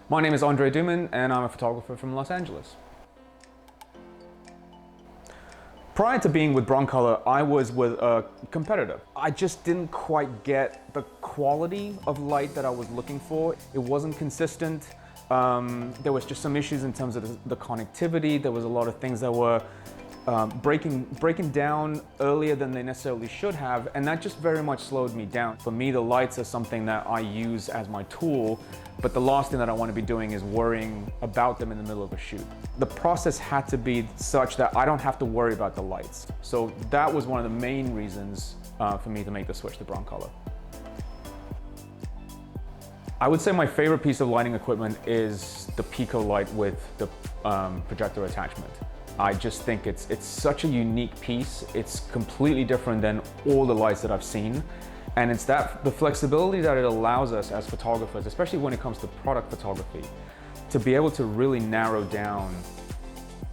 My name is Andrei Duman and I'm a photographer from Los Angeles. Prior to being with Broncolor, I was with a competitor. I just didn't quite get the quality of light that I was looking for. It wasn't consistent. There was just some issues in terms of the connectivity. There was a lot of things that were breaking down earlier than they necessarily should have, and that just very much slowed me down. For me, the lights are something that I use as my tool, but the last thing that I want to be doing is worrying about them in the middle of a shoot. The process had to be such that I don't have to worry about the lights. So that was one of the main reasons for me to make the switch to Broncolor. I would say my favorite piece of lighting equipment is the Pico light with the projector attachment. I just think it's such a unique piece. It's completely different than all the lights that I've seen. And it's the flexibility that it allows us as photographers, especially when it comes to product photography, to be able to really narrow down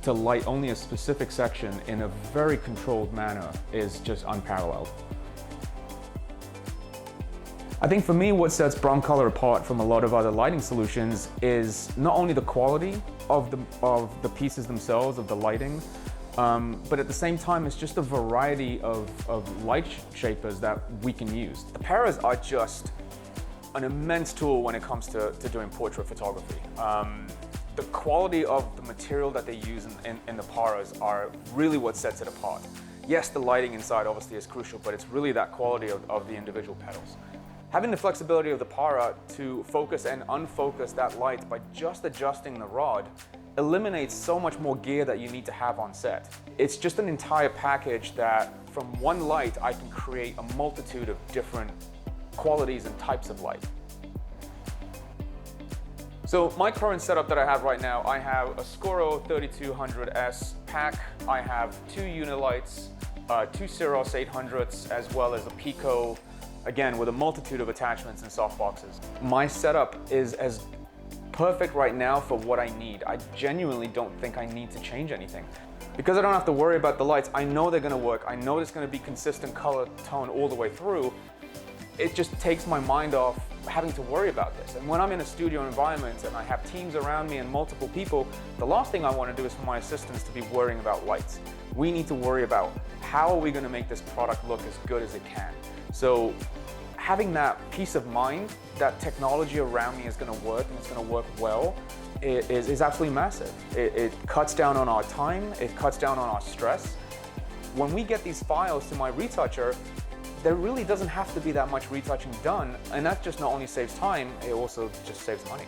to light only a specific section in a very controlled manner is just unparalleled. I think for me, what sets Broncolor apart from a lot of other lighting solutions is not only the quality of the pieces themselves, of the lighting, but at the same time, it's just a variety of light shapers that we can use. The paras are just an immense tool when it comes to doing portrait photography. The quality of the material that they use in the paras are really what sets it apart. Yes, the lighting inside obviously is crucial, but it's really that quality of the individual petals. Having the flexibility of the para to focus and unfocus that light by just adjusting the rod eliminates so much more gear that you need to have on set. It's just an entire package that from one light I can create a multitude of different qualities and types of light. So my current setup that I have right now, I have a Scoro 3200S pack, I have two Unilights, two Ceros 800s, as well as a Pico, again, with a multitude of attachments and softboxes. My setup is as perfect right now for what I need. I genuinely don't think I need to change anything. Because I don't have to worry about the lights, I know they're gonna work, I know there's gonna be consistent color tone all the way through. It just takes my mind off having to worry about this. And when I'm in a studio environment and I have teams around me and multiple people, the last thing I want to do is for my assistants to be worrying about lights. We need to worry about how are we gonna make this product look as good as it can. So having that peace of mind that technology around me is going to work and it's going to work well is absolutely massive. It cuts down on our time, it cuts down on our stress. When we get these files to my retoucher, there really doesn't have to be that much retouching done, and that just not only saves time, it also just saves money.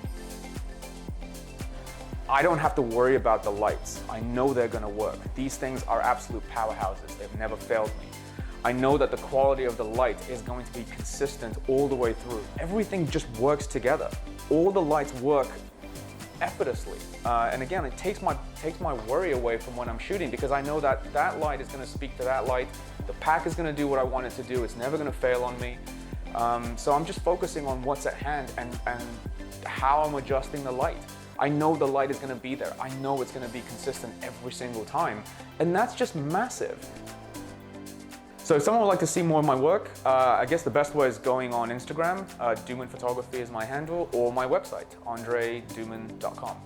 I don't have to worry about the lights. I know they're going to work. These things are absolute powerhouses. They've never failed me. I know that the quality of the light is going to be consistent all the way through. Everything just works together. All the lights work effortlessly. And again, it takes my worry away from when I'm shooting, because I know that that light is going to speak to that light. The pack is going to do what I want it to do. It's never going to fail on me. So I'm just focusing on what's at hand and how I'm adjusting the light. I know the light is going to be there. I know it's going to be consistent every single time. And that's just massive. So if someone would like to see more of my work, I guess the best way is going on Instagram. Duman Photography is my handle, or my website, andreiduman.com.